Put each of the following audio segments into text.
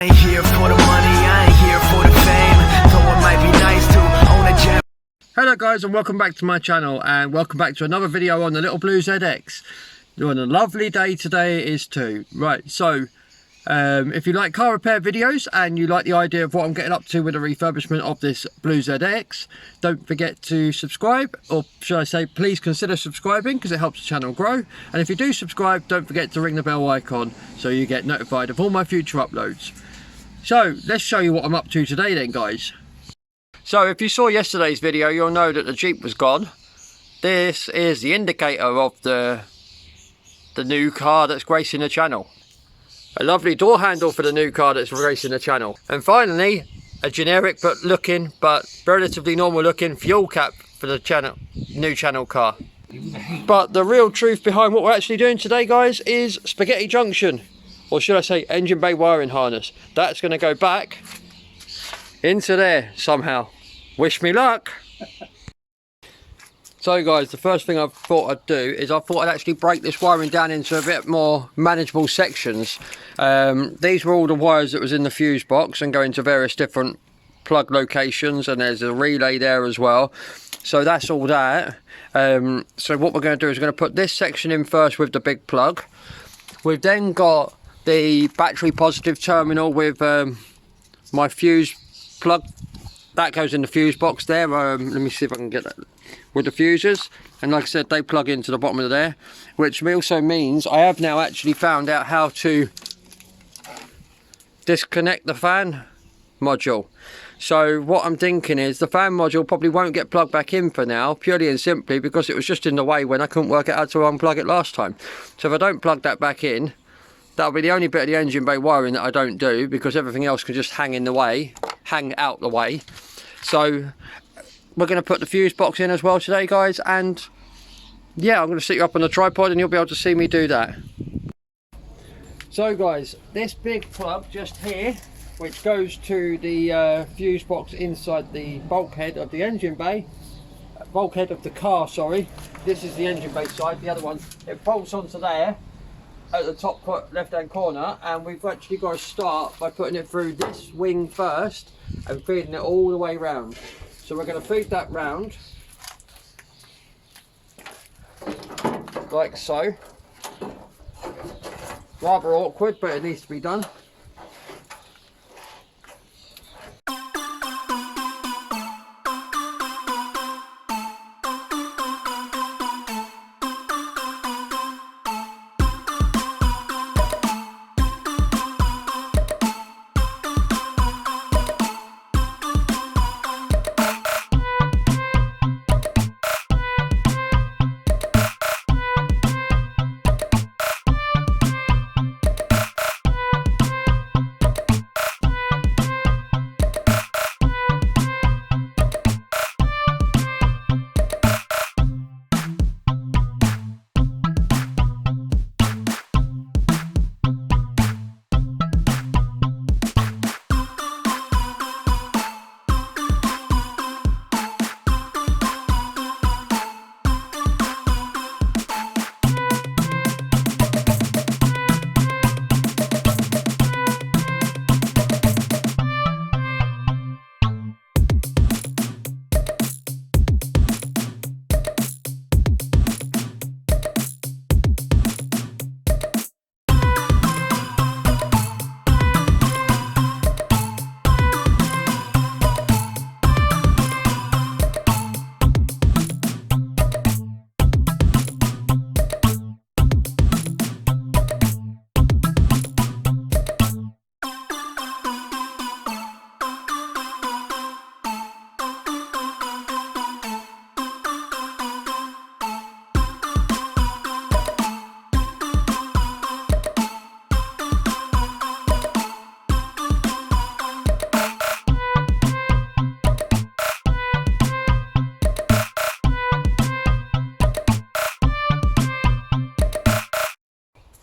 Ain't here for the money, I ain't here for the fame. Though it might be nice to own a gem. Hello guys, and welcome back to my channel, and welcome back to another video on the little blue ZX. On a lovely day today it is too. Right, so if you like car repair videos and you like the idea of what I'm getting up to with the refurbishment of this blue ZX, don't forget to subscribe, or should I say please consider subscribing, because it helps the channel grow. And if you do subscribe, don't forget to ring the bell icon so you get notified of all my future uploads. So let's show you what I'm up to today then, guys. So if you saw yesterday's video, you'll know that the Jeep was gone. This is the indicator of the new car that's gracing the channel. A lovely door handle for the new car that's gracing the channel. And finally, a generic but relatively normal looking fuel cap for the new channel car. But the real truth behind what we're actually doing today, guys, is spaghetti junction. Or should I say engine bay wiring harness. That's going to go back into there somehow. Wish me luck. So guys, the first thing I thought I'd do is I thought I'd actually break this wiring down into a bit more manageable sections. These were all the wires that was in the fuse box and go into various different plug locations, and there's a relay there as well. So that's all that. So what we're going to do is we're going to put this section in first with the big plug. We've then got the battery positive terminal with my fuse plug. That goes in the fuse box there. Let me see if I can get that with the fuses, and like I said, they plug into the bottom of there, which also means I have now actually found out how to disconnect the fan module. So what I'm thinking is the fan module probably won't get plugged back in for now, purely and simply because it was just in the way when I couldn't work out how to unplug it last time. So if I don't plug that back in, that'll be the only bit of the engine bay wiring that I don't do, because everything else can just hang out the way. So we're going to put the fuse box in as well today, guys, and yeah, I'm going to sit you up on the tripod and you'll be able to see me do that. So guys, this big plug just here, which goes to the fuse box inside the bulkhead of the engine bay, bulkhead of the car, sorry. This is the engine bay side, the other one, it bolts onto there at the top left hand corner, and we've actually got to start by putting it through this wing first and feeding it all the way round. So we're going to feed that round like so. Rather awkward, but it needs to be done.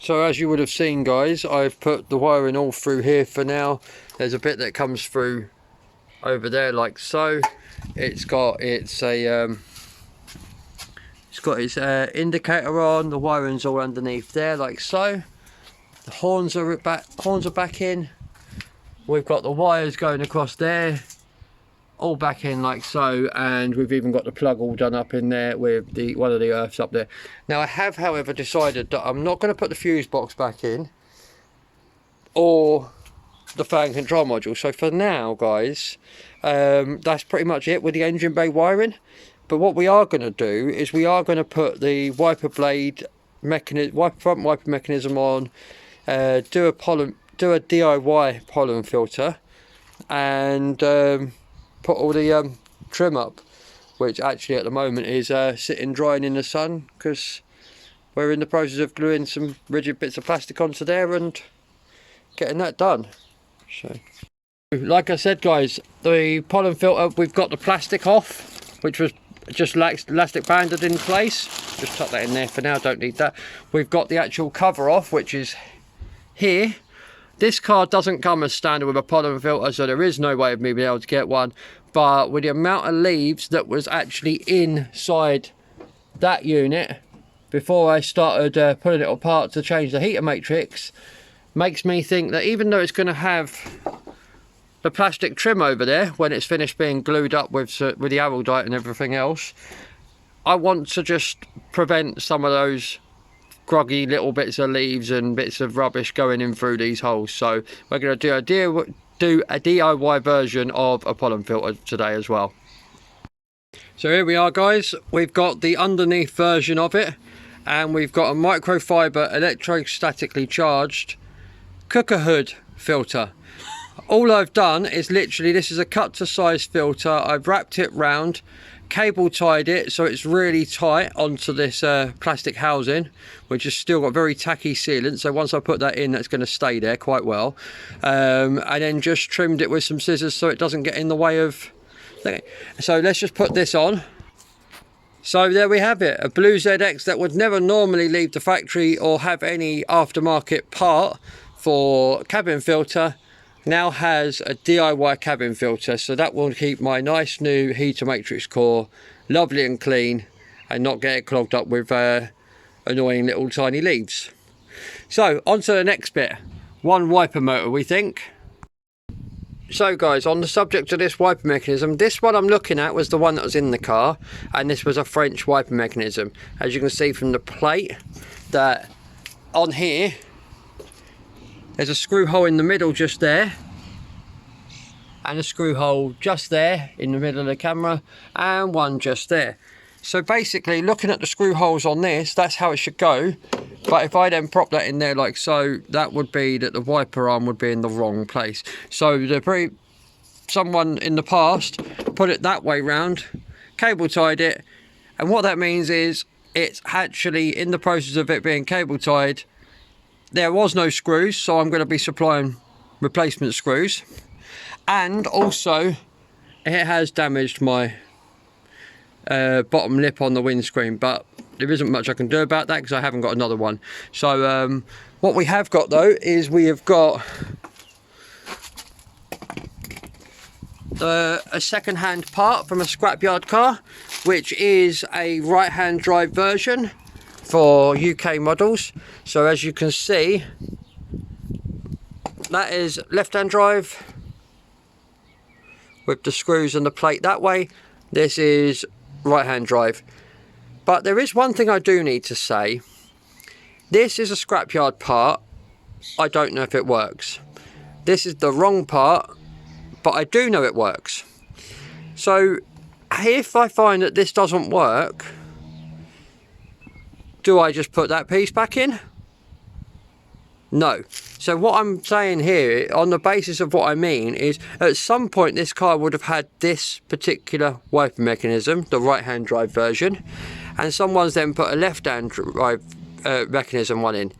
So as you would have seen, guys, I've put the wiring all through here for now. There's a bit that comes through over there like so. It's got its indicator on. The wiring's all underneath there like so. The horns are back in. we've got the wires going across there, all back in like so, and we've even got the plug all done up in there with the one of the earths up there. Now I have, however, decided that I'm not going to put the fuse box back in or the fan control module. So for now, guys, that's pretty much it with the engine bay wiring. But what we are going to do is we are going to put the wiper blade mechanism, front wiper mechanism on, do a DIY pollen filter, and put all the trim up, which actually at the moment is sitting drying in the sun, because we're in the process of gluing some rigid bits of plastic onto there and getting that done. So like I said, guys, the pollen filter, we've got the plastic off, which was just elastic banded in place. Just tuck that in there for now, don't need that. We've got the actual cover off, which is here. This car doesn't come as standard with a pollen filter, so there is no way of me being able to get one. But with the amount of leaves that was actually inside that unit before I started pulling it apart to change the heater matrix, makes me think that even though it's going to have the plastic trim over there when it's finished being glued up with the araldite and everything else, I want to just prevent some of those groggy little bits of leaves and bits of rubbish going in through these holes. So we're going to do a DIY version of a pollen filter today as well. So here we are, guys. We've got the underneath version of it, and we've got a microfiber electrostatically charged cooker hood filter. All I've done is literally, this is a cut to size filter. I've wrapped it round, cable tied it so it's really tight onto this plastic housing, which has still got very tacky sealant. So once I put that in, that's going to stay there quite well. And then just trimmed it with some scissors so it doesn't get in the way of. So let's just put this on. So there we have it, a blue ZX that would never normally leave the factory or have any aftermarket part for cabin filter, now has a DIY cabin filter. So that will keep my nice new heater matrix core lovely and clean and not get it clogged up with annoying little tiny leaves. So on to the next bit, one wiper motor we think. So guys, on the subject of this wiper mechanism, this one I'm looking at was the one that was in the car, and this was a French wiper mechanism. As you can see from the plate, that on here there's a screw hole in the middle just there, and a screw hole just there in the middle of the camera, and one just there. So basically, looking at the screw holes on this, that's how it should go. But if I then prop that in there like so, that would be that the wiper arm would be in the wrong place. So someone in the past put it that way round, cable tied it, and what that means is it's actually in the process of it being cable tied. There was no screws, so I'm going to be supplying replacement screws. And also, it has damaged my bottom lip on the windscreen, but there isn't much I can do about that because I haven't got another one. So what we have got though is we have got a second-hand part from a scrapyard car, which is a right-hand drive version for UK models. So as you can see, that is left-hand drive with the screws and the plate that way. This is right-hand drive. But there is one thing I do need to say. This is a scrapyard part. I don't know if it works. This is the wrong part, but I do know it works. So if I find that this doesn't work, do I just put that piece back in? No. So what I'm saying here, on the basis of what I mean, is at some point this car would have had this particular wiper mechanism, the right-hand drive version, and someone's then put a left-hand drive mechanism one in.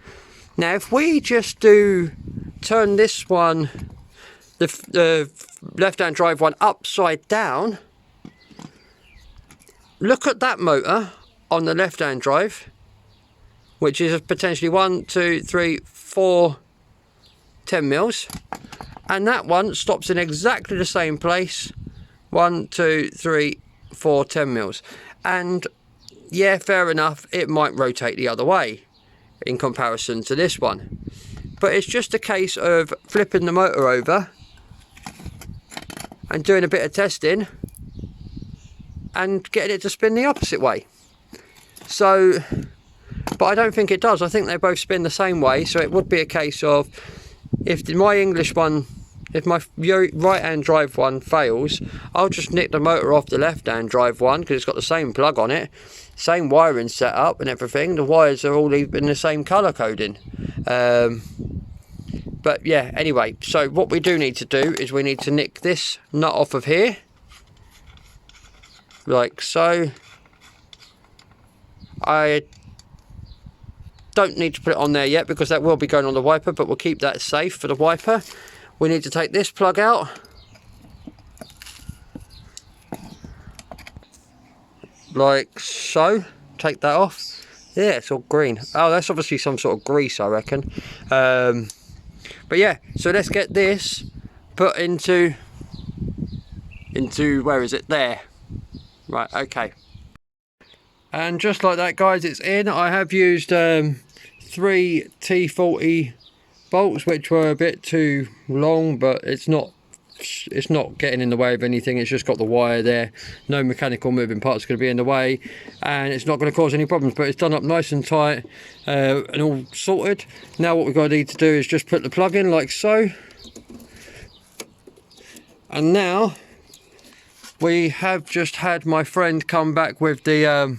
Now if we just turn this one, the left-hand drive one, upside down, look at that motor on the left-hand drive, which is potentially 1, 2, 3, 4 10 mils, and that one stops in exactly the same place, 1, 2, 3, 4 10 mils. And yeah, fair enough, it might rotate the other way in comparison to this one, but it's just a case of flipping the motor over and doing a bit of testing and getting it to spin the opposite way. So, but I don't think it does. I think they both spin the same way, so it would be a case of, if my English one, if my right hand drive one fails, I'll just nick the motor off the left hand drive one, because it's got the same plug on it, same wiring setup and everything. The wires are all in the same colour coding. But yeah, anyway, so what we do need to do is we need to nick this nut off of here, like so. I don't need to put it on there yet because that will be going on the wiper, but we'll keep that safe for the wiper. We need to take this plug out, like so. Take that off. Yeah, it's all green. Oh, that's obviously some sort of grease, I reckon. But yeah, so let's get this put into where is it? There. Right, okay. And just like that, guys, it's in. I have used 3 T40 bolts, which were a bit too long, but it's not getting in the way of anything. It's just got the wire there, no mechanical moving parts going to be in the way, and it's not going to cause any problems. But it's done up nice and tight and all sorted. Now what we're going to need to do is just put the plug in like so, and now we have just had my friend come back with the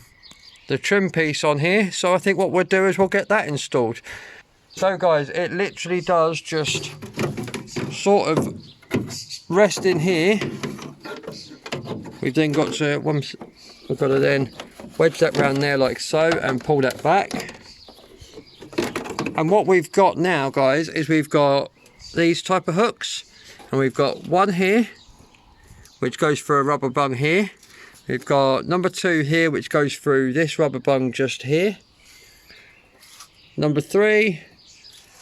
trim piece on here, so I think what we'll do is we'll get that installed. So guys, it literally does just sort of rest in here. We've then got to then wedge that round there like so and pull that back. And what we've got now, guys, is we've got these type of hooks, and we've got one here which goes through a rubber bung here. We've got number 2 here which goes through this rubber bung just here, number 3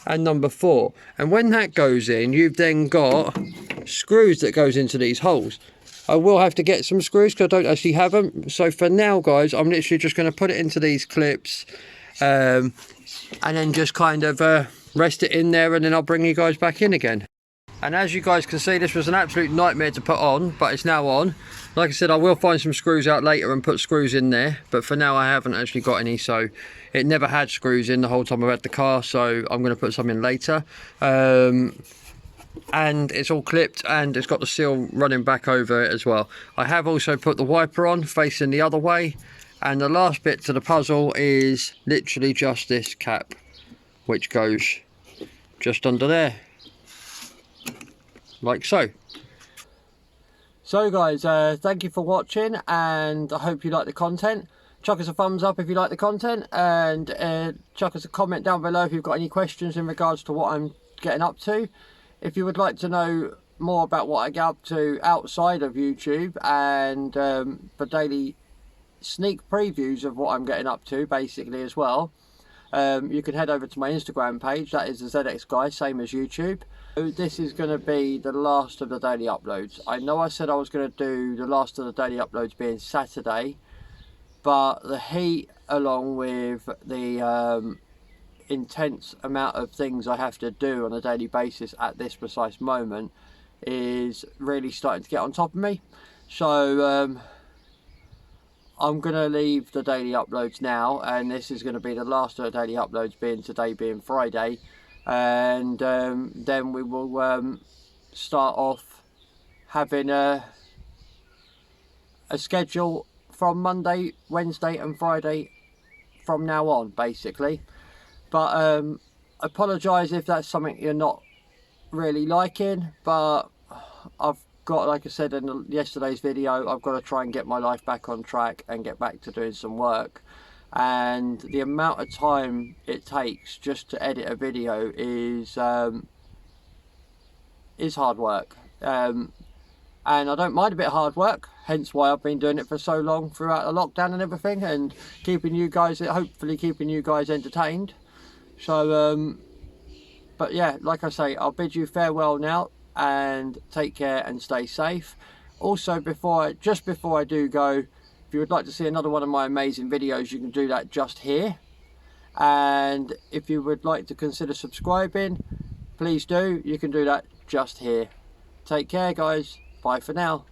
and number 4. And when that goes in, you've then got screws that goes into these holes. I will have to get some screws because I don't actually have them. So for now, guys, I'm literally just going to put it into these clips and then just kind of rest it in there, and then I'll bring you guys back in again. And as you guys can see, this was an absolute nightmare to put on, but it's now on. Like I said, I will find some screws out later and put screws in there, but for now I haven't actually got any. So it never had screws in the whole time I've had the car, so I'm going to put some in later. And it's all clipped, and it's got the seal running back over it as well. I have also put the wiper on facing the other way, and the last bit to the puzzle is literally just this cap, which goes just under there, like so. So guys, thank you for watching, and I hope you like the content. Chuck us a thumbs up if you like the content, and chuck us a comment down below if you've got any questions in regards to what I'm getting up to. If you would like to know more about what I get up to outside of YouTube, and for daily sneak previews of what I'm getting up to basically as well, you can head over to my Instagram page. That is the ZX Guy, same as YouTube. This is going to be the last of the daily uploads. I know I said I was going to do the last of the daily uploads being Saturday, but the heat, along with the intense amount of things I have to do on a daily basis at this precise moment, is really starting to get on top of me. So I'm going to leave the daily uploads now, and this is going to be the last of the daily uploads, being today being Friday. And then we will start off having a schedule from Monday, Wednesday and Friday from now on, basically. But apologise if that's something you're not really liking, but I've got, like I said in yesterday's video, I've got to try and get my life back on track and get back to doing some work. And the amount of time it takes just to edit a video is hard work, and I don't mind a bit of hard work, hence why I've been doing it for so long throughout the lockdown and everything, and keeping you guys, hopefully keeping you guys entertained. So but yeah, like I say, I'll bid you farewell now, and take care and stay safe. Also, just before I do go, if you would like to see another one of my amazing videos, you can do that just here. And if you would like to consider subscribing, please do. You can do that just here. Take care, guys. Bye for now.